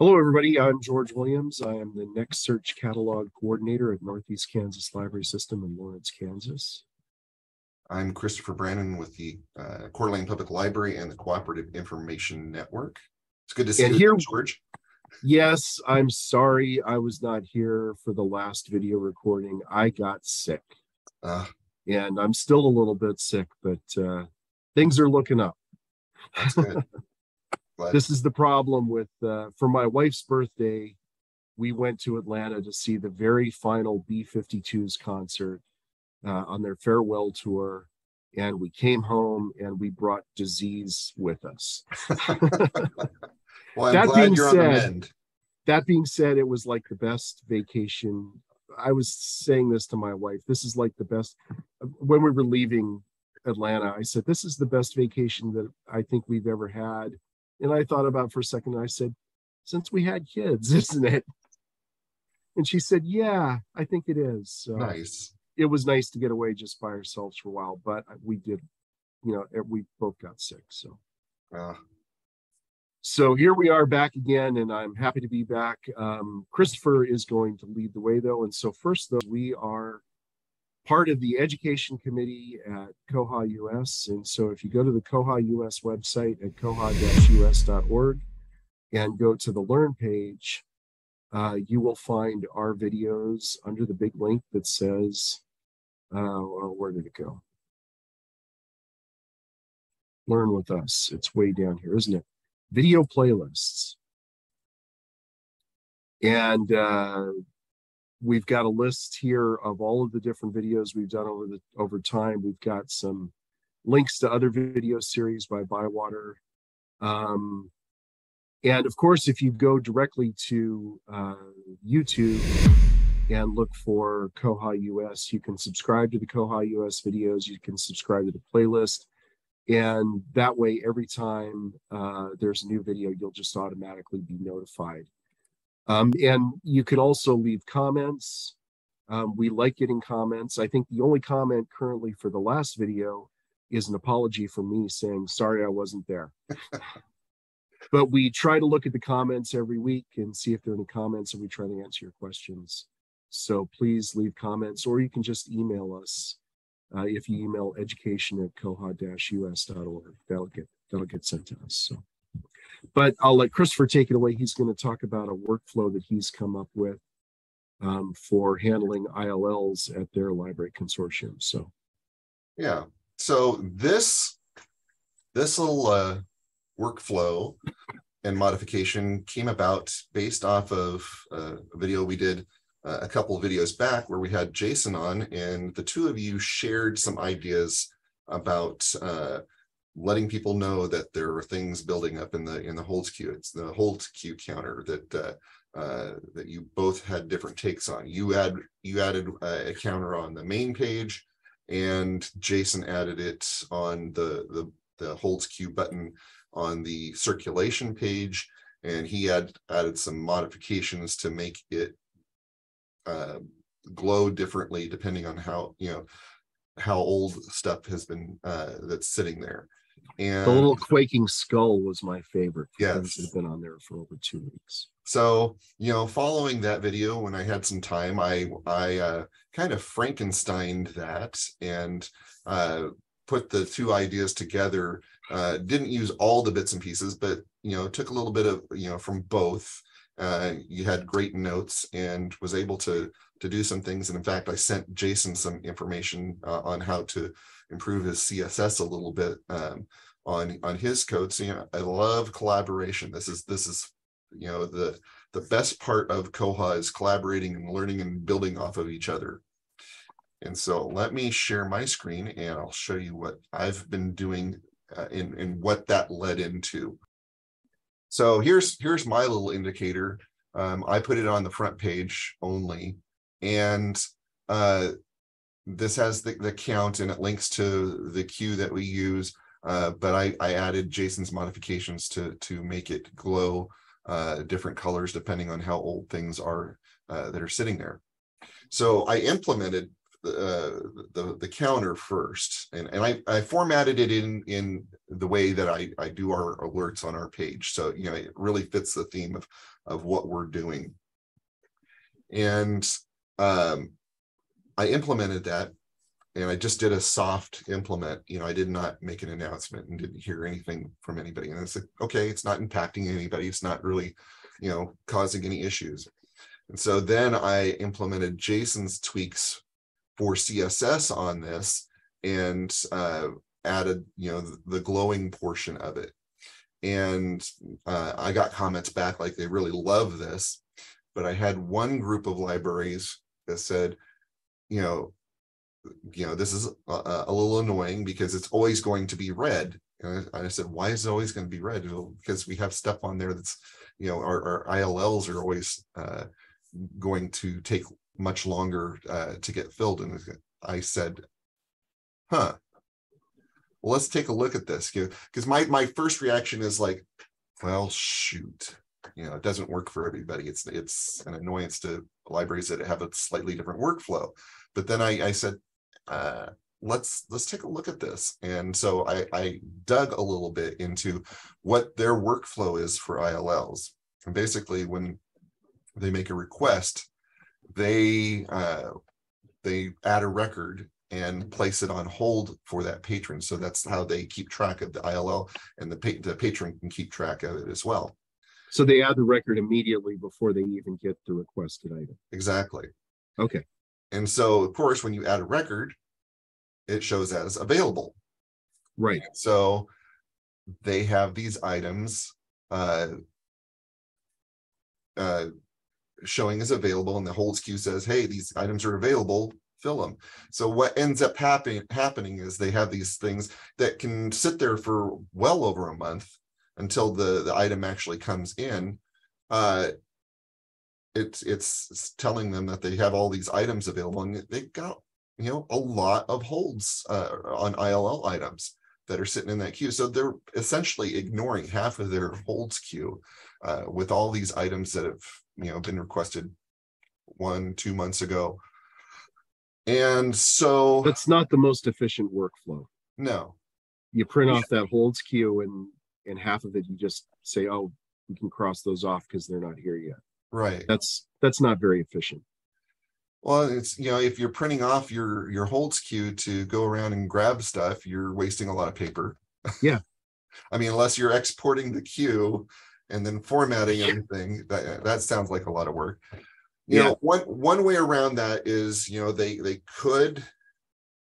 Hello, everybody. I'm George Williams. I am the Next Search Catalog Coordinator at Northeast Kansas Library System in Lawrence, Kansas. I'm Christopher Brannon with the Coeur d'Alene Public Library and the Cooperative Information Network. It's good to see you here, George. Yes, I'm sorry I was not here for the last video recording. I got sick. And I'm still a little bit sick, but things are looking up. That's good. This is the problem with, for my wife's birthday, we went to Atlanta to see the very final B-52s concert on their farewell tour. And we came home and we brought disease with us. Well, I'm glad you're on the mend. That being said, it was like the best vacation. I was saying this to my wife. This is like the best. When we were leaving Atlanta, I said, this is the best vacation that I think we've ever had. And I thought about it for a second, and I said, since we had kids, isn't it? And she said, yeah, I think it is. So nice. It was nice to get away just by ourselves for a while, but we did, we both got sick. So here we are back again, and I'm happy to be back. Christopher is going to lead the way, though. And so first, though, we are part of the education committee at koha-US. And so if you go to the koha-US website at koha-us.org and go to the Learn page, you will find our videos under the big link that says, where did it go? Learn with us. It's way down here, isn't it? Video playlists. And we've got a list here of all of the different videos we've done over time. We've got some links to other video series by Bywater. And of course, if you go directly to YouTube and look for koha-US, you can subscribe to the koha-US videos. You can subscribe to the playlist. And that way, every time there's a new video, you'll just automatically be notified. And you can also leave comments. We like getting comments. I think the only comment currently for the last video is an apology from me saying, sorry, I wasn't there. But we try to look at the comments every week and see if there are any comments, and we try to answer your questions. So please leave comments, or you can just email us. If you email education@koha-us.org, that'll get sent to us. So. But I'll let Christopher take it away. He's going to talk about a workflow that he's come up with for handling ILLs at their library consortium. So, yeah. So this little workflow and modification came about based off of a video we did a couple of videos back where we had Jason on, and the two of you shared some ideas about letting people know that there are things building up in the holds queue. It's the holds queue counter that you both had different takes on. You added a counter on the main page, and Jason added it on the holds queue button on the circulation page, and he added some modifications to make it glow differently depending on how old stuff has been that's sitting there. And the little quaking skull was my favorite. Yes, it's been on there for over 2 weeks. So following that video, when I had some time, I kind of Frankensteined that and put the two ideas together. Didn't use all the bits and pieces, but took a little bit of from both. You had great notes and was able to do some things. And in fact, I sent Jason some information on how to improve his CSS a little bit on his code. So I love collaboration. This is the best part of Koha is collaborating and learning and building off of each other. And so let me share my screen and I'll show you what I've been doing and what that led into. So here's my little indicator. I put it on the front page only, and this has the count and it links to the queue that we use. But I added Jason's modifications to make it glow different colors depending on how old things are that are sitting there. So I implemented the counter first, and I formatted it in the way that I do our alerts on our page, so it really fits the theme of what we're doing. And I implemented that, and I just did a soft implement. I did not make an announcement and didn't hear anything from anybody. And I said, okay, it's not impacting anybody. It's not really, causing any issues. And so then I implemented Jason's tweaks for CSS on this and added, the glowing portion of it. And I got comments back like they really love this. But I had one group of libraries that said, this is a little annoying because it's always going to be red. And I said, why is it always going to be red? Because we have stuff on there that's, our ILLs are always going to take much longer to get filled. And I said, well, let's take a look at this. Because my first reaction is like, well, shoot. It doesn't work for everybody. It's an annoyance to libraries that have a slightly different workflow. But then I said, let's take a look at this. And so I dug a little bit into what their workflow is for ILLs. And basically, when they make a request, they add a record and place it on hold for that patron. So that's how they keep track of the ILL, and the patron can keep track of it as well. So they add the record immediately before they even get the requested item. Exactly. Okay. And so, of course, when you add a record, it shows as available. Right. And so they have these items showing as available, and the holds queue says, hey, these items are available, fill them. So what ends up happening is they have these things that can sit there for well over a month until the item actually comes in. It's telling them that they have all these items available, and they've got a lot of holds on ILL items that are sitting in that queue. So they're essentially ignoring half of their holds queue with all these items that have been requested 1-2 months ago. And so that's not the most efficient workflow. No. You print off that holds queue, and half of it you just say, oh, we can cross those off because they're not here yet. Right. That's not very efficient. Well, it's if you're printing off your holds queue to go around and grab stuff, you're wasting a lot of paper. Yeah. I mean, unless you're exporting the queue and then formatting everything, that sounds like a lot of work. One way around that is they could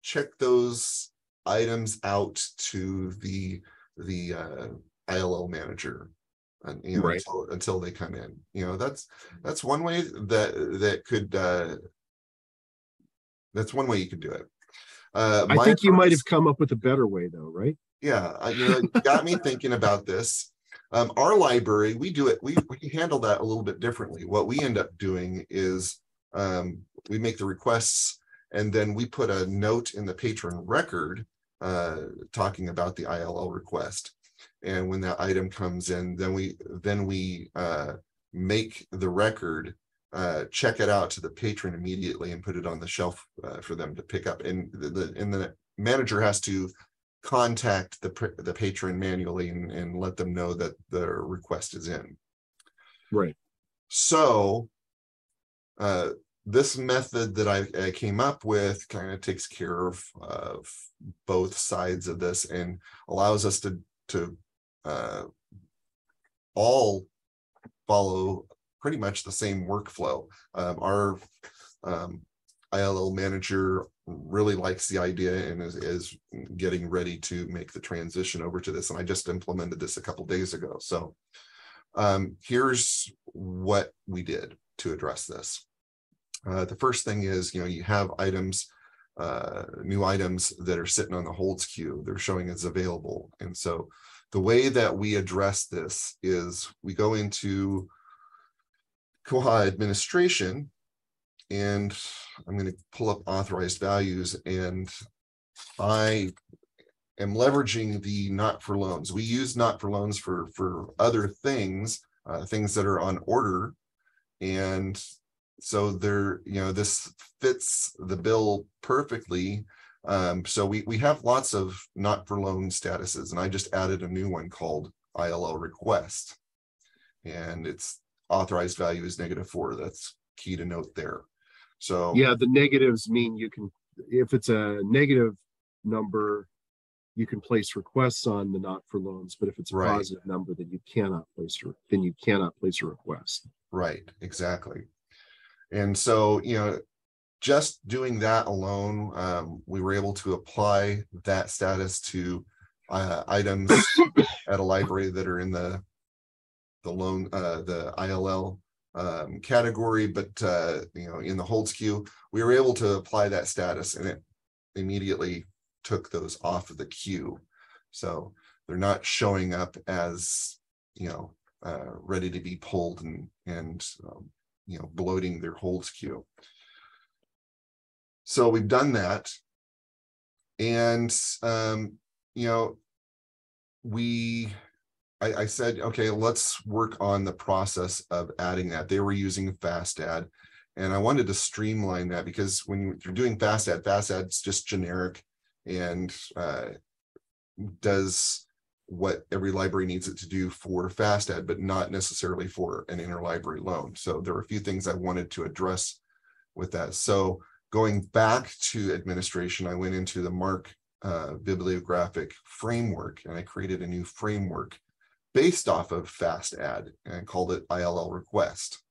check those items out to the ILL manager, and right. until they come in. That's one way that could that's one way you could do it. I think you might have come up with a better way though, right? Yeah, it got me thinking about this. Our library, we handle that a little bit differently. What we end up doing is we make the requests, and then we put a note in the patron record talking about the ILL request. And when that item comes in, then we make the record, check it out to the patron immediately, and put it on the shelf for them to pick up. And the manager has to contact the patron manually and let them know that the request is in. Right. So this method that I came up with kind of takes care of both sides of this and allows us to all follow pretty much the same workflow. Our ILL manager really likes the idea and is getting ready to make the transition over to this. And I just implemented this a couple days ago. So here's what we did to address this. The first thing is, you have items, new items that are sitting on the holds queue. They're showing as available. And so the way that we address this is we go into Koha administration, and I'm going to pull up authorized values, and I am leveraging the not for loans. We use not for loans for other things, things that are on order, and so there, this fits the bill perfectly. So we have lots of not for loan statuses, and I just added a new one called ILL request, and its authorized value is -4. That's key to note there. So yeah, the negatives mean you can, if it's a negative number, you can place requests on the not for loans, but if it's a right, positive number, then you cannot place a request. right, exactly. And so, just doing that alone, we were able to apply that status to items at a library that are in the ILL category, but in the holds queue, we were able to apply that status, and it immediately took those off of the queue. So they're not showing up as ready to be pulled and bloating their holds queue. So we've done that, and I said, okay, let's work on the process of adding that. They were using fast add, and I wanted to streamline that, because when you're doing fast add's just generic and does what every library needs it to do for fast add, but not necessarily for an interlibrary loan. So there were a few things I wanted to address with that. So going back to administration, I went into the MARC bibliographic framework, and I created a new framework based off of fast add and called it ILL request.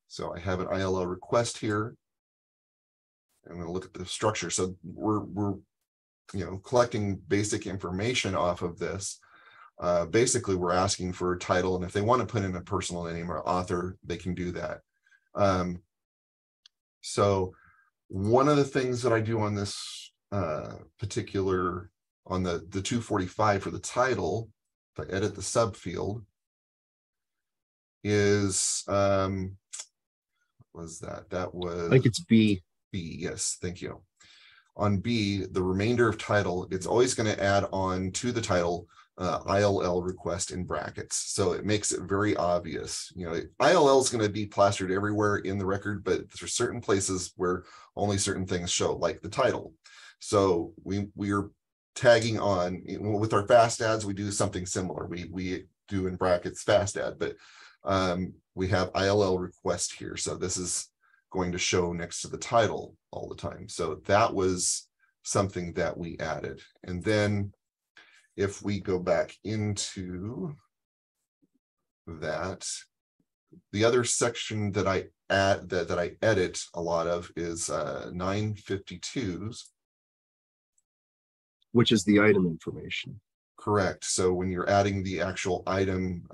So I have an ILL request here. I'm going to look at the structure. So we're collecting basic information off of this. Basically, we're asking for a title, and if they want to put in a personal name or author, they can do that. So one of the things that I do on this particular, on the 245 for the title, if I edit the subfield, is was that? That was, I think it's B. B, yes, thank you. On B, the remainder of title, it's always going to add on to the title ILL request in brackets. So it makes it very obvious. ILL is going to be plastered everywhere in the record, but there's certain places where only certain things show, like the title. So we are tagging on, with our fast adds, we do something similar. We do in brackets fast add, but we have ILL request here. So this is going to show next to the title all the time. So that was something that we added. And then if we go back into that, the other section that I add, that I edit a lot of, is 952s, which is the item information. Correct. So when you're adding the actual item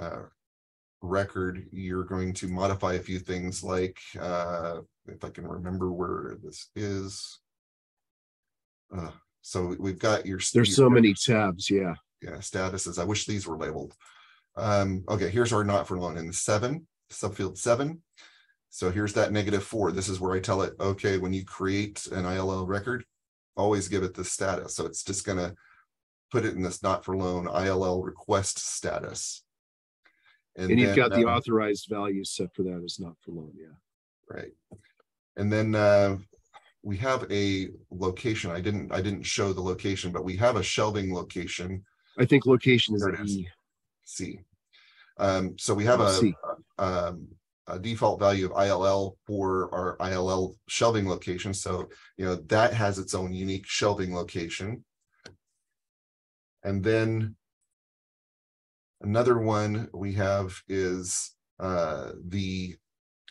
record, you're going to modify a few things, like if I can remember where this is. So we've got There's so many tabs. Yeah, statuses. I wish these were labeled. Okay, here's our not for loan in the 7, subfield 7. So here's that -4. This is where I tell it, okay, when you create an ILL record, always give it the status. So it's just going to put it in this not for loan ILL request status. And you've got the authorized value set for that as not for loan. Yeah. Right. And then we have a location. I didn't show the location, but we have a shelving location. I think location is E. C. So we have a default value of ILL for our ILL shelving location. So, that has its own unique shelving location. And then another one we have is the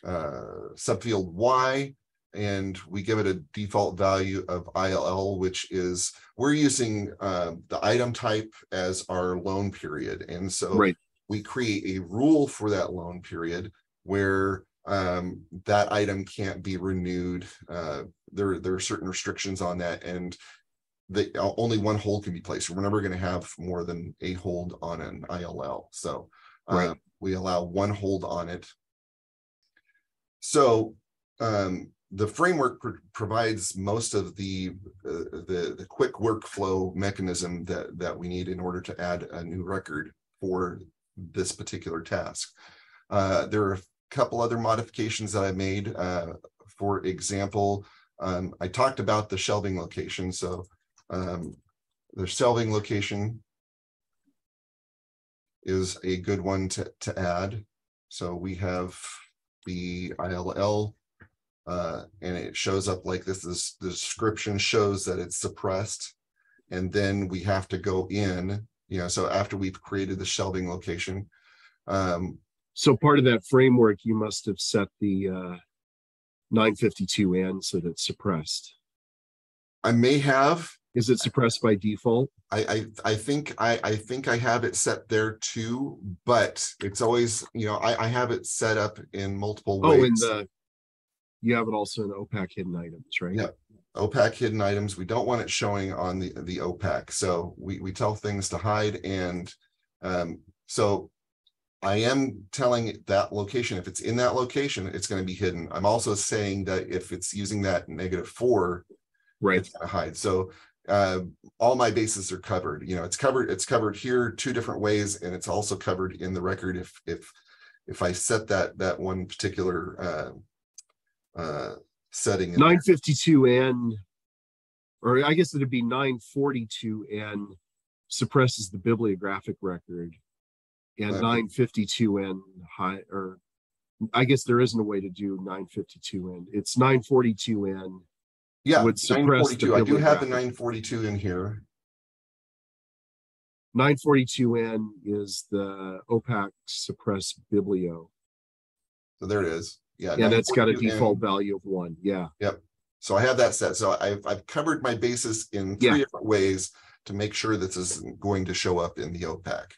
subfield Y, and we give it a default value of ILL, which is, we're using the item type as our loan period. And so we create a rule for that loan period where that item can't be renewed. There are certain restrictions on that, and only one hold can be placed. We're never going to have more than a hold on an ILL. So we allow one hold on it. So the framework provides most of the quick workflow mechanism that we need in order to add a new record for this particular task. There are couple other modifications that I made. For example, I talked about the shelving location. So the shelving location is a good one to add. So we have the ILL, and it shows up like this. The description shows that it's suppressed. And then we have to go in, so after we've created the shelving location. So part of that framework, you must have set the 952N so that it's suppressed. I may have. Is it suppressed by default? I think I have it set there too, but it's always, I have it set up in multiple ways. Oh, you have it also in OPAC hidden items, right? Yeah. OPAC hidden items. We don't want it showing on the OPAC. So we tell things to hide. And so I am telling that location, if it's in that location, it's going to be hidden. I'm also saying that if it's using that -4, right, it's going to hide. So all my bases are covered. It's covered here 2 different ways, and it's also covered in the record if I set that one particular setting. 952N, or I guess it'd be 942N, suppresses the bibliographic record, and 952N or I guess there isn't a way to do 952N. It's 942N. Yeah, would suppress the I do have the 942 in here. 942N is the OPAC suppress biblio. So there it is. Yeah, and it's got a default value of 1. Yeah. Yep. So I have that set. So I've covered my bases in 3 different ways to make sure this is going to show up in the OPAC.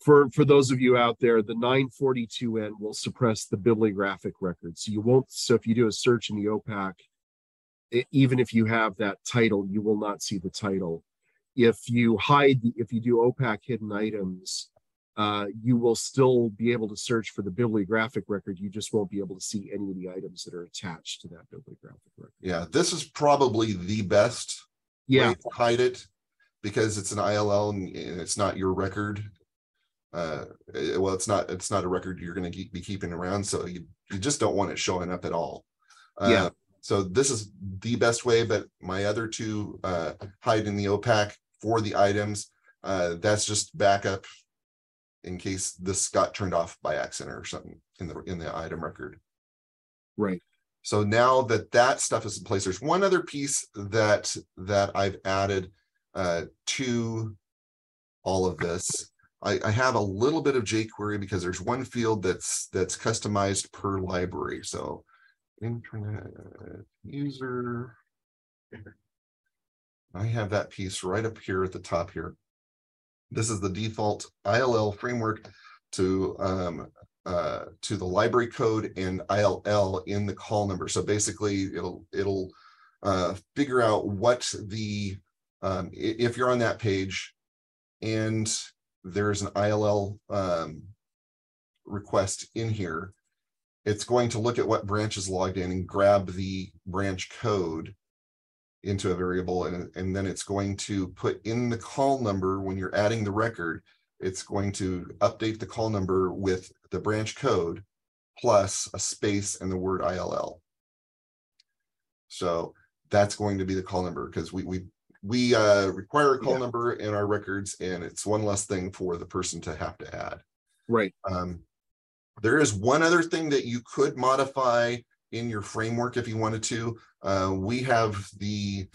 For those of you out there, the 942N will suppress the bibliographic record. So you won't. So if you do a search in the OPAC, even if you have that title, you will not see the title. If you do OPAC hidden items, you will still be able to search for the bibliographic record. You just won't be able to see any of the items that are attached to that bibliographic record. Yeah, this is probably the best way to hide it, because it's an ILL and it's not your record. Well, it's not a record you're going to be keeping around, so you just don't want it showing up at all. So this is the best way, but my other 2 hide in the OPAC for the items. That's just backup in case this got turned off by accident or something in the item record. Right. So now that stuff is in place, there's one other piece that I've added to all of this. I have a little bit of jQuery because there's one field that's customized per library. So internet user, I have that piece right up here at the top here. This is the default ILL framework to the library code and ILL in the call number. So basically it'll figure out what the if you're on that page and there's an ILL request in here, it's going to look at what branch is logged in and grab the branch code into a variable, and then it's going to put in the call number. When you're adding the record, it's going to update the call number with the branch code plus a space and the word ILL. So that's going to be the call number, because we require a call number in our records, and it's one less thing for the person to have to add. Right. There is one other thing that you could modify in your framework if you wanted to. We have the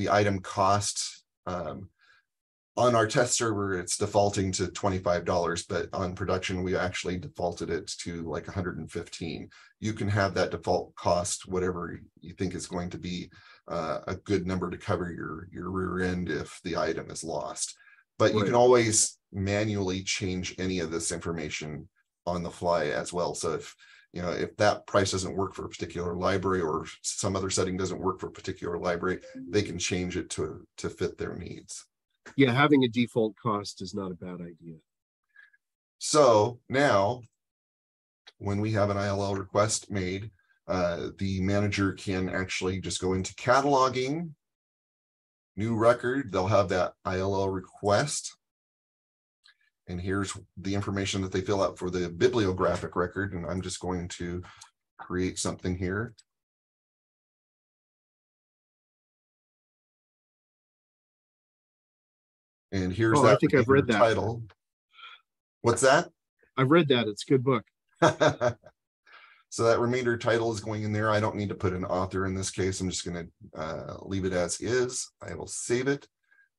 item cost on our test server. It's defaulting to $25, but on production we actually defaulted it to like $115. You can have that default cost whatever you think is going to be a good number to cover your rear end if the item is lost. But you can always manually change any of this information on the fly as well. So if that price doesn't work for a particular library, or some other setting doesn't work for a particular library, they can change it to fit their needs. Yeah, having a default cost is not a bad idea. So now when we have an ILL request made, the manager can actually just go into cataloging, new record, they'll have that ILL request. And here's the information that they fill out for the bibliographic record. And I'm just going to create something here. And here's I think I've read that title. What's that? I've read that. It's a good book. So that remainder title is going in there. I don't need to put an author in this case. I'm just going to leave it as is. I will save it.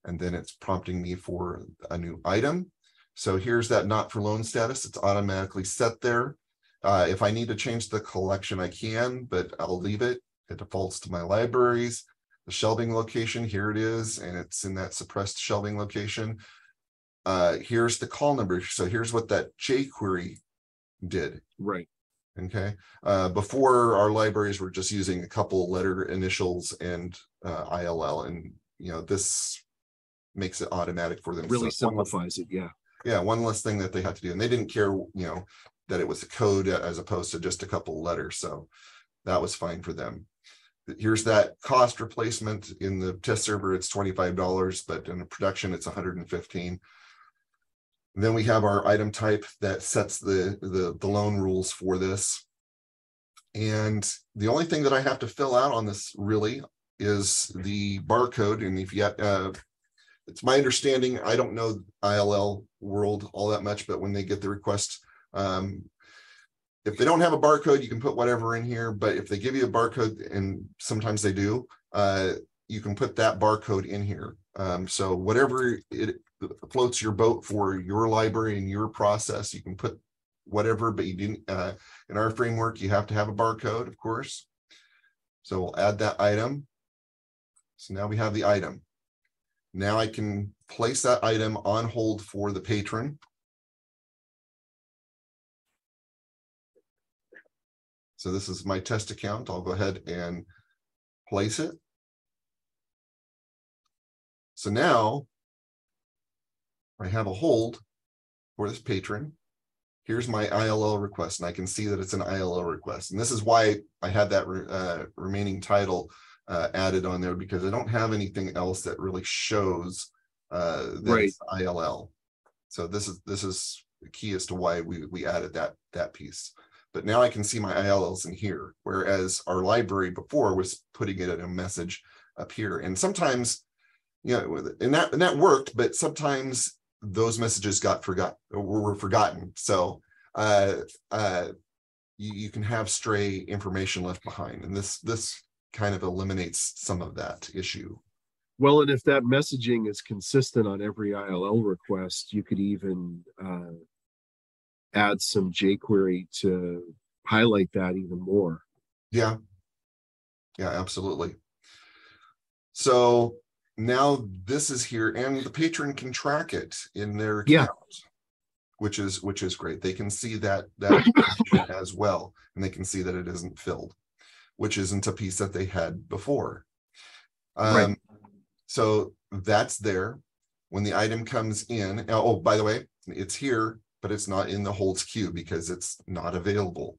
And then it's prompting me for a new item. So here's that not for loan status. It's automatically set there. If I need to change the collection, I can, but I'll leave it. It defaults to my libraries. The shelving location, here it is, and it's in that suppressed shelving location. Here's the call number. So here's what that jQuery did. Right. Okay. Before, our libraries were just using a couple letter initials and ILL, and this makes it automatic for them. It really simplifies it. Yeah. Yeah, one less thing that they had to do, and they didn't care, that it was a code as opposed to just a couple letters. So that was fine for them. Here's that cost replacement. In the test server, it's $25, but in the production, it's $115. Then we have our item type that sets the loan rules for this. And the only thing that I have to fill out on this really is the barcode. And if you it's my understanding, I don't know ILL world all that much, but when they get the request, if they don't have a barcode, you can put whatever in here. But if they give you a barcode, and sometimes they do, you can put that barcode in here. So whatever it floats your boat for your library and your process, you can put whatever, but you didn't, in our framework, you have to have a barcode, of course. So we'll add that item. So now we have the item. Now I can place that item on hold for the patron. So this is my test account. I'll go ahead and place it. So now I have a hold for this patron. Here's my ILL request, and I can see that it's an ILL request. And this is why I had that remaining title added on there, because I don't have anything else that really shows that it's ILL. So this is the key as to why we added that piece. But now I can see my ILLs in here, whereas our library before was putting it in a message up here. And sometimes, and that worked, but sometimes those messages were forgotten. So you can have stray information left behind, and this kind of eliminates some of that issue. Well, and if that messaging is consistent on every ILL request, you could even add some jQuery to highlight that even more. Yeah, absolutely. So now this is here, and the patron can track it in their account, which is great. They can see that as well, and they can see that it isn't filled, which isn't a piece that they had before. So that's there. When the item comes in, oh, by the way, it's here, but it's not in the holds queue because it's not available.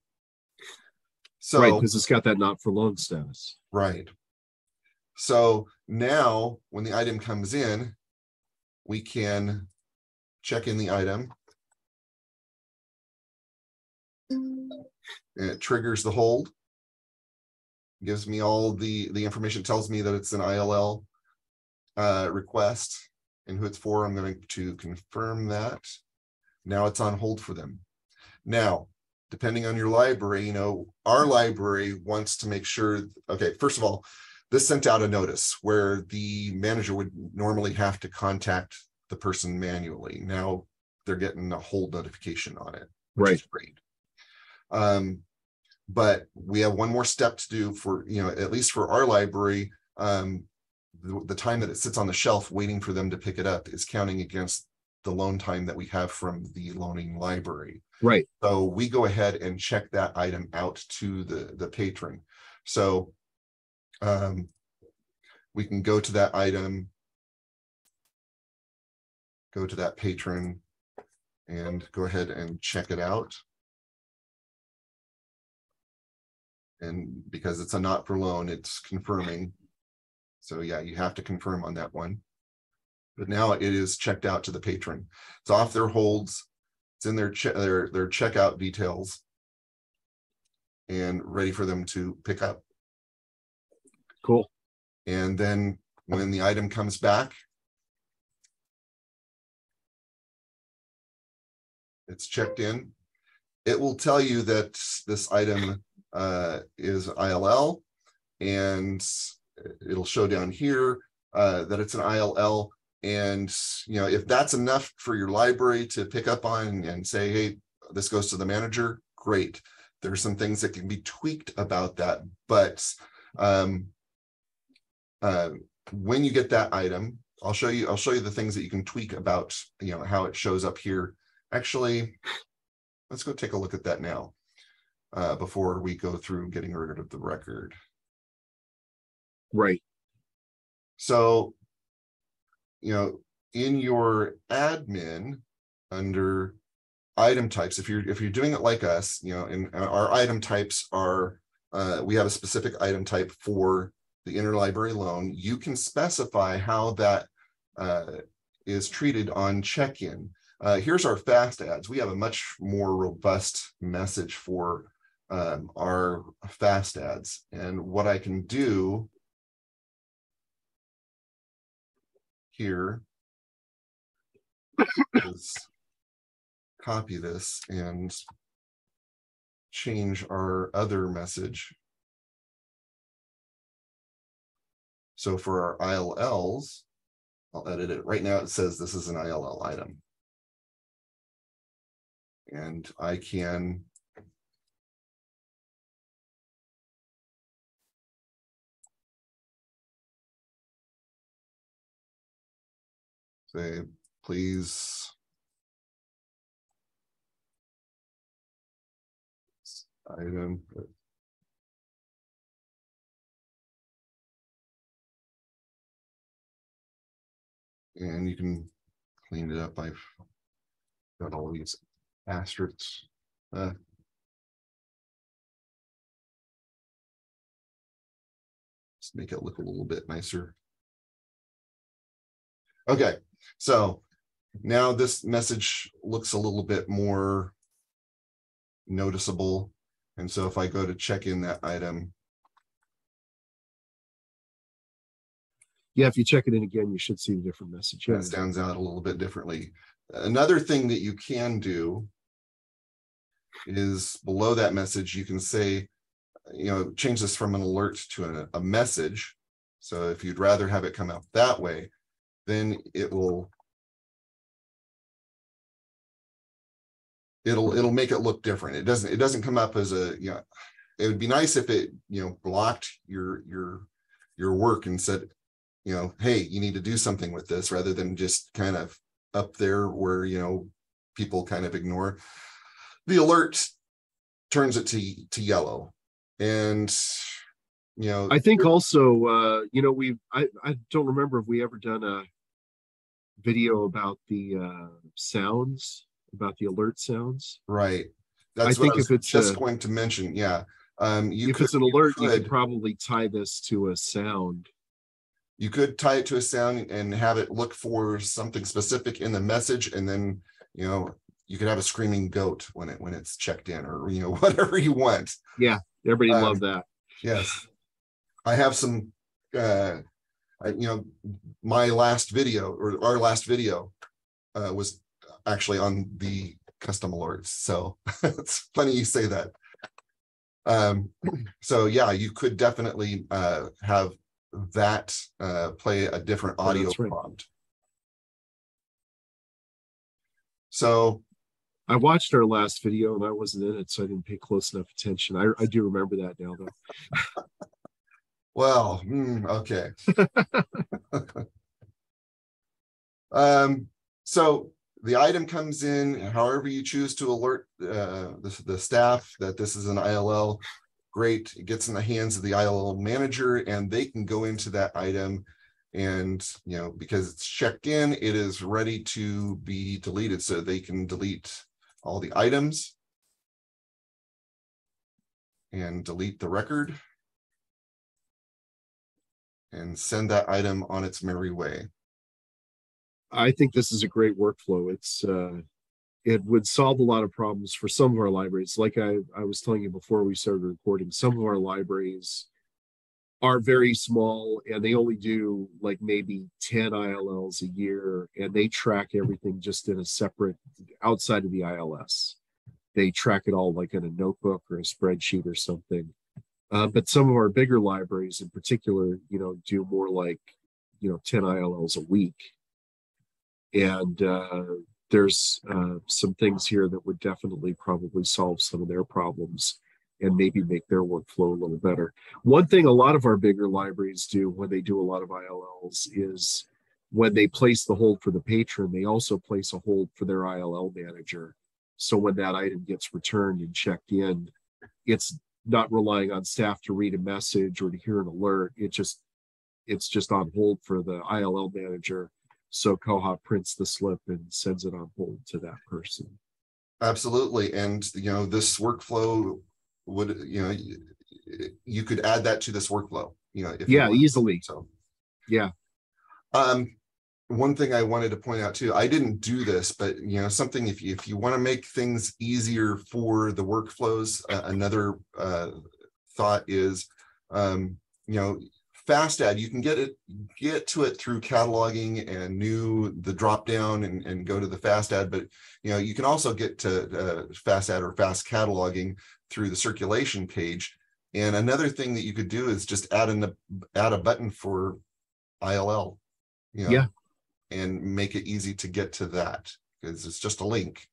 So because it's got that not for loan status. Right. So now when the item comes in, we can check in the item. And it triggers the hold. Gives me all the information, tells me that it's an ILL request and who it's for. I'm going to confirm that. Now it's on hold for them. Now, depending on your library, our library wants to make sure, okay, first of all, this sent out a notice where the manager would normally have to contact the person manually. Now they're getting a hold notification on it, which is great. But we have one more step to do for, at least for our library. The time that it sits on the shelf waiting for them to pick it up is counting against the loan time that we have from the loaning library. Right. So we go ahead and check that item out to the patron. So we can go to that item, go to that patron, and go ahead and check it out. And because it's a not for loan, it's confirming. So yeah, you have to confirm on that one. but now it is checked out to the patron. It's off their holds. It's in their checkout details and ready for them to pick up. Cool. And then when the item comes back, it's checked in. It will tell you that this item is ILL, and it'll show down here that it's an ILL. And if that's enough for your library to pick up on and say, hey, this goes to the manager, great. There's some things that can be tweaked about that, but when you get that item, I'll show you the things that you can tweak about how it shows up here. Actually, let's go take a look at that now before we go through getting rid of the record. Right. So, in your admin under item types, if you're doing it like us, and our item types are, we have a specific item type for the interlibrary loan. You can specify how that is treated on check-in. Here's our fast ads. We have a much more robust message for our fast ads. And what I can do here is copy this and change our other message. So for our ILLs, I'll edit it. Right now it says this is an ILL item. And I can say, please item. And you can clean it up. I've got all these asterisks. Let's make it look a little bit nicer. Okay, so now this message looks a little bit more noticeable. And so if I go to check in that item. Yeah, if you check it in again, you should see the different message. That stands out a little bit differently. Another thing that you can do is below that message, you can say, change this from an alert to a message. So if you'd rather have it come out that way, then it'll make it look different. It doesn't come up as a, it would be nice if it, blocked your work and said, hey, you need to do something with this, rather than just kind of up there where, people kind of ignore. The alert turns it to yellow. And, I think also, I don't remember if we ever done a video about the sounds, about the alert sounds. Right. That's I think if it's just going to mention. Yeah. If it's an alert, you could probably tie this to a sound. You could tie it to a sound and have it look for something specific in the message, and then you could have a screaming goat when it's checked in, or whatever you want. Yeah, everybody loved that. Yes, I have some. My last video, or our last video, was actually on the custom alerts. So it's funny you say that. So yeah, you could definitely have that play a different audio prompt. So I watched our last video and I wasn't in it, so I didn't pay close enough attention. I do remember that now, though. Well, okay. So the item comes in, however you choose to alert the staff that this is an ILL. Great, it gets in the hands of the ILL manager, and they can go into that item, and because it's checked in, it is ready to be deleted. So they can delete all the items and delete the record and send that item on its merry way. I think this is a great workflow. It would solve a lot of problems for some of our libraries. Like I was telling you before we started recording, some of our libraries are very small and they only do like maybe 10 ILLs a year, and they track everything just in a separate, outside of the ILS. They track it all like in a notebook or a spreadsheet or something. But some of our bigger libraries in particular, do more like, 10 ILLs a week. And there's some things here that would definitely probably solve some of their problems and maybe make their workflow a little better. One thing a lot of our bigger libraries do when they do a lot of ILLs is when they place the hold for the patron, they also place a hold for their ILL manager. So when that item gets returned and checked in, it's not relying on staff to read a message or to hear an alert. It's just on hold for the ILL manager. So Koha prints the slip and sends it on hold to that person. Absolutely. And, this workflow would, you could add that to this workflow, if easily. So, yeah. One thing I wanted to point out too, I didn't do this, but something, if you want to make things easier for the workflows, another thought is, fast add, you can get to it through cataloging and the drop down and go to the fast add, but you can also get to fast add or fast cataloging through the circulation page. And another thing that you could do is just add a button for ILL, and make it easy to get to that, because it's just a link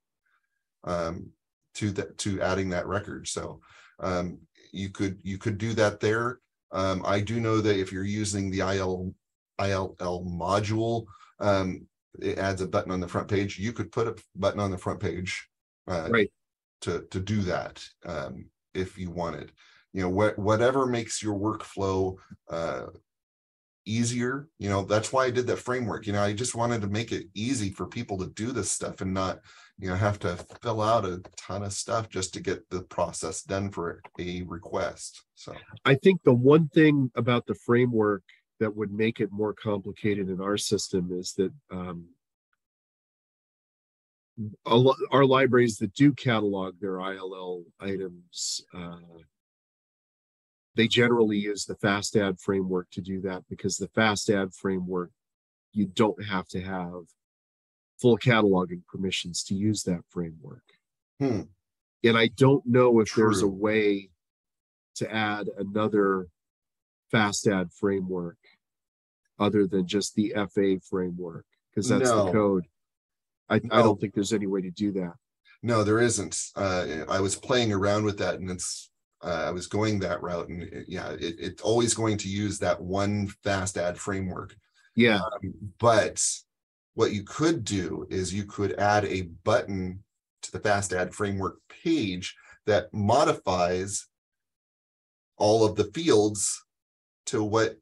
to adding that record. So you could do that there. I do know that if you're using the ILL module, it adds a button on the front page. You could put a button on the front page right, to do that if you wanted. Whatever makes your workflow easier. That's why I did that framework. I just wanted to make it easy for people to do this stuff and not have to fill out a ton of stuff just to get the process done for a request. So I think the one thing about the framework that would make it more complicated in our system is that our libraries that do catalog their ILL items, they generally use the fast add framework to do that, because the fast add framework, you don't have to have full cataloging permissions to use that framework. And I don't know if there's a way to add another fast add framework other than just the FA framework, because that's the code. I don't think there's any way to do that. No, there isn't. I was playing around with that, and I was going that route, and it's always going to use that one fast add framework. Yeah. But what you could do is you could add a button to the fast add framework page that modifies all of the fields to what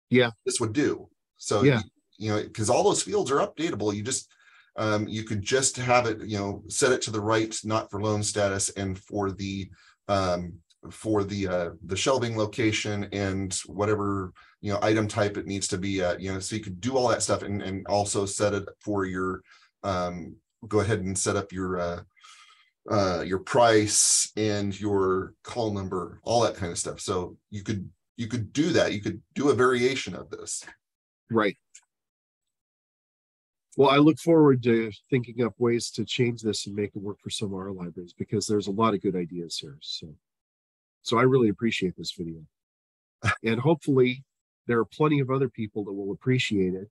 this would do. So, because all those fields are updatable, you could just have it, set it to the right, not for loan status, and for the shelving location and whatever item type it needs to be at, so you could do all that stuff and also set it for your go ahead and set up your price and your call number, all that kind of stuff. So you could do that. You could do a variation of this. Right. Well, I look forward to thinking up ways to change this and make it work for some of our libraries, because there's a lot of good ideas here. So I really appreciate this video. And hopefully there are plenty of other people that will appreciate it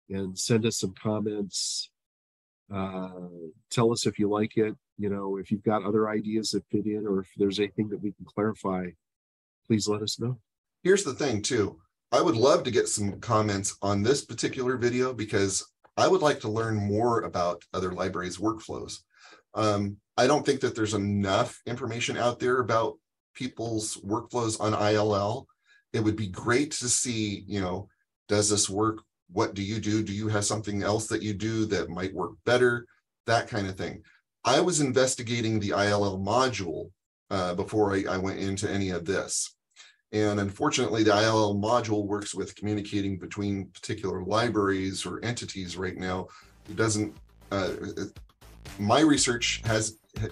and send us some comments. Tell us if you like it. If you've got other ideas that fit in, or if there's anything that we can clarify, please let us know. Here's the thing too. I would love to get some comments on this particular video, because I would like to learn more about other libraries' workflows. I don't think that there's enough information out there about people's workflows on ILL. It would be great to see, does this work? What do you do? Do you have something else that you do that might work better? That kind of thing. I was investigating the ILL module before I went into any of this. And unfortunately, the ILL module works with communicating between particular libraries or entities right now. It doesn't, my research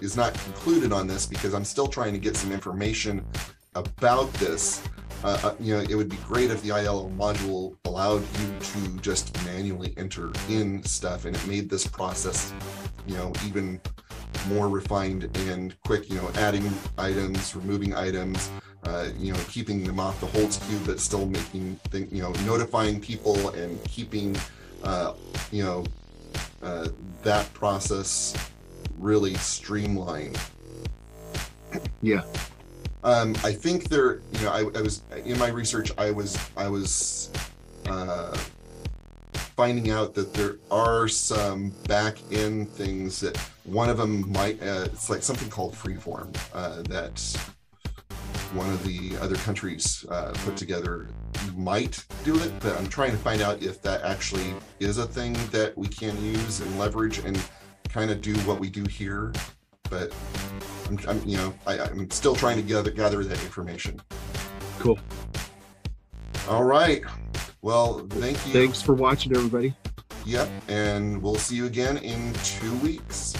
is not concluded on this because I'm still trying to get some information about this. You know, it would be great if the ILL module allowed you to just manually enter in stuff, and it made this process, you know, even more refined and quick, you know, adding items, removing items, you know, keeping them off the holds queue, but still making things, you know, notifying people and keeping, you know, that process really streamlined. Yeah. I think there, you know, I was in my research, I was finding out that there are some back-end things that one of them might, it's like something called Freeform that one of the other countries put together might do it, but I'm trying to find out if that actually is a thing that we can use and leverage and kind of do what we do here. But I'm you know, I'm still trying to gather that information. Cool. All right. Well, thank you. Thanks for watching, everybody. Yep. And we'll see you again in 2 weeks.